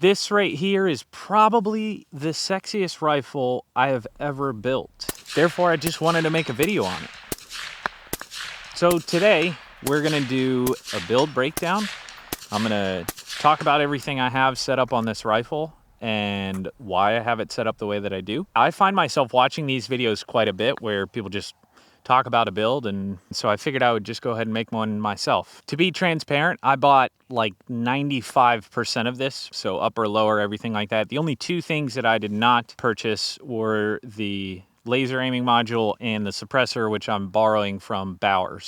This right here is probably the sexiest rifle I have ever built. Therefore, I just wanted to make a video on it. So today, we're gonna do a build breakdown. I'm gonna talk about everything I have set up on this rifle and why I have it set up the way that I do. I find myself watching these videos quite a bit where people just talk about a build, and so I figured I would just go ahead and make one myself. To be transparent, I bought like 95% of this, so upper, lower, everything like that. The only two things that I did not purchase were the laser aiming module and the suppressor, which I'm borrowing from Bauer.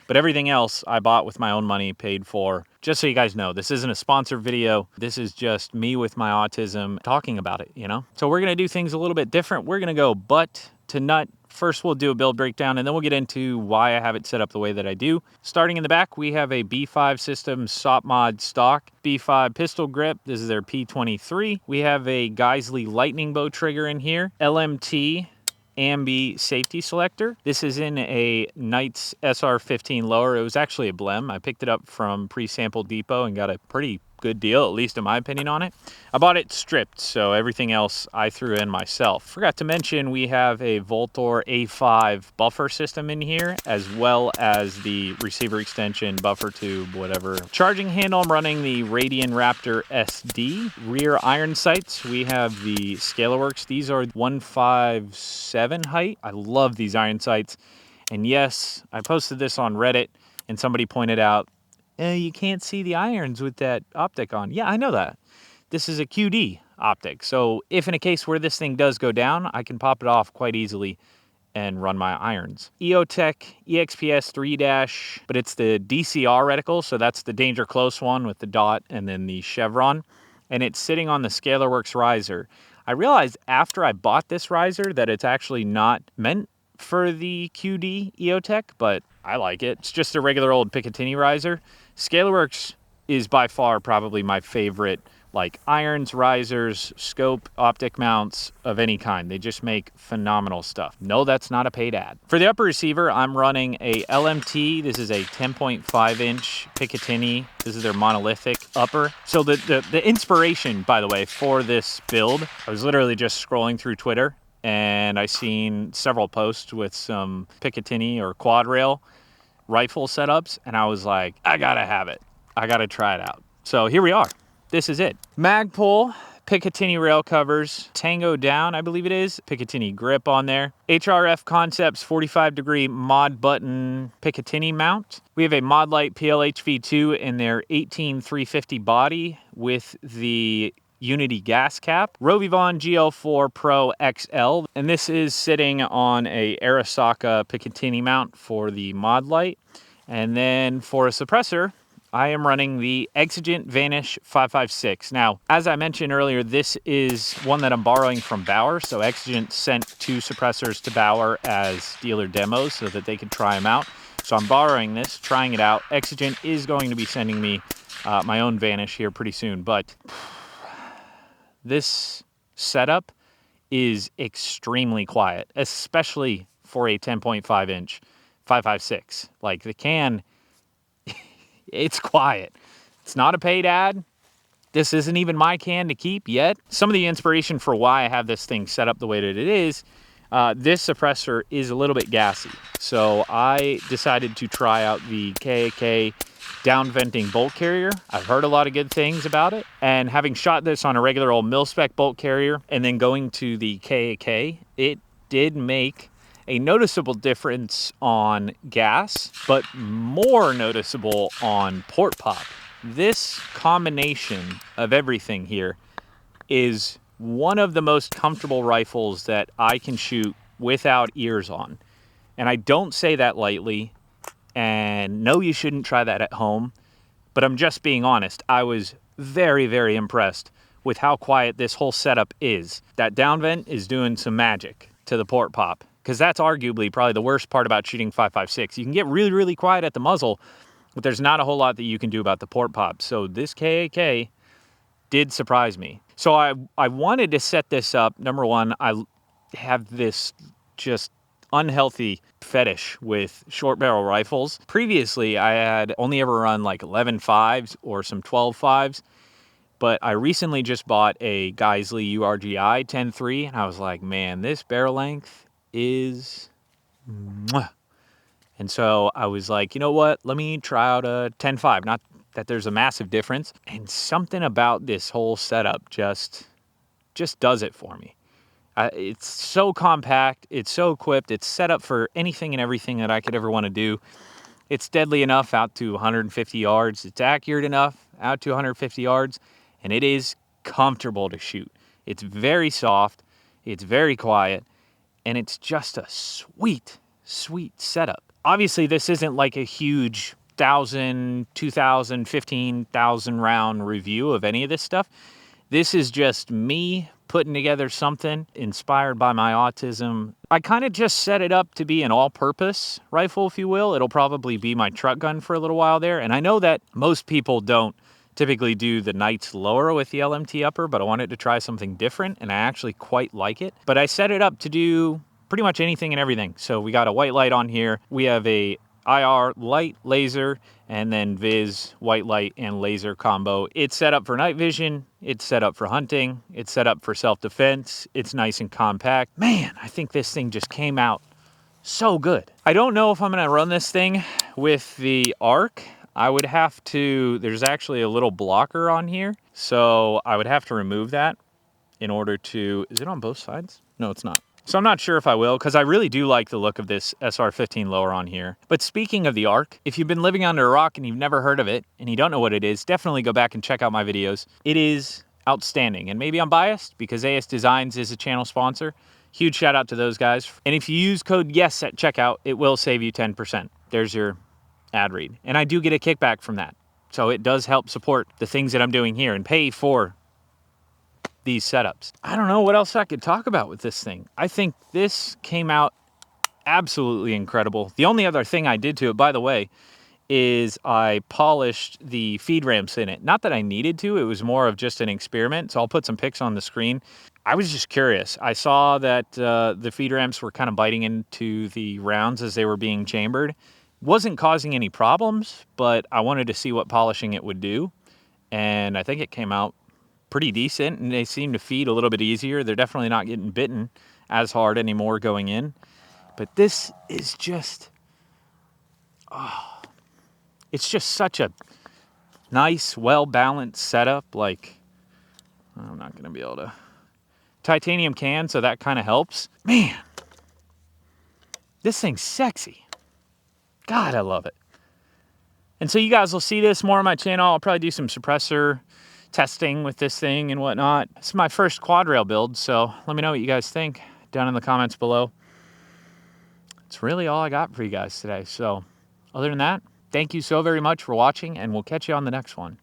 But everything else I bought with my own money, paid for. Just so you guys know, this isn't a sponsored video. This is just me with my autism talking about it, you know? So we're gonna do things a little bit different. We're gonna go butt to nut. First, we'll do a build breakdown, and then we'll get into why I have it set up the way that I do. Starting in the back, we have a B5 system SOP mod stock B5 pistol grip. This is their P23. We have a Geisley lightning bow trigger in here. LMT ambi safety selector. This is in a Knights SR15 lower. It was actually a blem. I picked it up from Pre-Sample Depot and got a pretty good deal, at least in my opinion, on it. I bought it stripped, so everything else I threw in myself. Forgot to mention we have a Voltor A5 buffer system in here, as well as the receiver extension, buffer tube, whatever. Charging handle, I'm running the Radian Raptor SD. Rear iron sights, we have the ScalarWorks. These are 157 height. I love these iron sights. And yes, I posted this on Reddit, and somebody pointed out, you can't see the irons with that optic on. Yeah, I know that. This is a QD optic. So if in a case where this thing does go down, I can pop it off quite easily and run my irons. EOTech EXPS 3-, but it's the DCR reticle. So that's the danger close one with the dot and then the chevron. And it's sitting on the ScalarWorks riser. I realized after I bought this riser that it's actually not meant for the QD EOTech, but I like it. It's just a regular old Picatinny riser. ScalarWorks is by far probably my favorite, like irons, risers, scope, optic mounts of any kind. They just make phenomenal stuff. No, that's not a paid ad. For the upper receiver, I'm running a LMT. This is a 10.5 inch Picatinny. This is their monolithic upper. So the inspiration, by the way, for this build, I was literally just scrolling through Twitter and I seen several posts with some Picatinny or quad rail rifle setups, and I was like, I gotta have it. I gotta try it out. So here we are. This is it. Magpul, Picatinny rail covers, Tango down, I believe it is. Picatinny grip on there. HRF Concepts 45-degree mod button Picatinny mount. We have a Modlite PLHV2 in their 18350 body with the Unity gas cap. Rovivon GL4 Pro XL, and this is sitting on a Arasaka Picatinny mount for the Modlite. And then for a suppressor, I am running the Exigent Vanish 556. Now, as I mentioned earlier, this is one that I'm borrowing from Bauer. So Exigent sent two suppressors to Bauer as dealer demos so that they could try them out. So I'm borrowing this, trying it out. Exigent is going to be sending me my own Vanish here pretty soon, but this setup is extremely quiet, especially for a 10.5 inch 556. Like the can, it's quiet. It's not a paid ad. This isn't even my can to keep yet. Some of the inspiration for why I have this thing set up the way that it is, this suppressor is a little bit gassy. So I decided to try out the KAK down venting bolt carrier. I've heard a lot of good things about it, and having shot this on a regular old mil-spec bolt carrier and then going to the KAK, it did make a noticeable difference on gas, but more noticeable on port pop. This combination of everything here is one of the most comfortable rifles that I can shoot without ears on. And I don't say that lightly. And no, you shouldn't try that at home, but I'm just being honest. I was very, very impressed with how quiet this whole setup is. That down vent is doing some magic to the port pop, because that's arguably probably the worst part about shooting 5.56. You can get really, really quiet at the muzzle, but there's not a whole lot that you can do about the port pop. So this KAK did surprise me. So I wanted to set this up. Number one, I have this just unhealthy fetish with short barrel rifles. Previously, I had only ever run like 11.5s or some 12.5s. But I recently just bought a Geisley URGI 10.3, and I was like, man, this barrel length is mwah. And so I was like, you know what? Let me try out a 10.5. Not that there's a massive difference. And something about this whole setup just does it for me. It's so compact. It's so equipped. It's set up for anything and everything that I could ever want to do. It's deadly enough out to 150 yards. It's accurate enough out to 150 yards. And it is comfortable to shoot. It's very soft. It's very quiet. And it's just a sweet, sweet setup. Obviously, this isn't like a huge 1,000, 2,000, 15,000 round review of any of this stuff. This is just me putting together something inspired by my autism. I kind of just set it up to be an all-purpose rifle, if you will. It'll probably be my truck gun for a little while there. And I know that most people don't typically do the Knights lower with the LMT upper, but I wanted to try something different, and I actually quite like it. But I set it up to do pretty much anything and everything. So we got a white light on here. We have a IR light laser, and then Viz white light and laser combo. It's set up for night vision. It's set up for hunting. It's set up for self-defense. It's nice and compact. Man, I think this thing just came out so good. I don't know if I'm gonna run this thing with the ARC. I would have to, there's actually a little blocker on here. So I would have to remove that in order to, is it on both sides? No, it's not. So I'm not sure if I will, because I really do like the look of this SR15 lower on here. But speaking of the ARC, if you've been living under a rock and you've never heard of it, and you don't know what it is, definitely go back and check out my videos. It is outstanding. And maybe I'm biased because AS Designs is a channel sponsor. Huge shout out to those guys. And if you use code YES at checkout, it will save you 10%. There's your ad read. And I do get a kickback from that. So it does help support the things that I'm doing here and pay for these setups. I don't know what else I could talk about with this thing. I think this came out absolutely incredible. The only other thing I did to it, by the way, is I polished the feed ramps in it. Not that I needed to, it was more of just an experiment. So I'll put some pics on the screen. I was just curious. I saw that the feed ramps were kind of biting into the rounds as they were being chambered. Wasn't causing any problems, but I wanted to see what polishing it would do. And I think it came out pretty decent, and they seem to feed a little bit easier. They're definitely not getting bitten as hard anymore going in. But this is just, oh, it's just such a nice, well-balanced setup. Like, I'm not going to be able to. Titanium can, so that kind of helps. Man, this thing's sexy. God, I love it. And so you guys will see this more on my channel. I'll probably do some suppressor testing with this thing and whatnot. It's my first quad rail build, so let me know what you guys think down in the comments below. It's really all I got for you guys today. So other than that, thank you so very much for watching, and we'll catch you on the next one.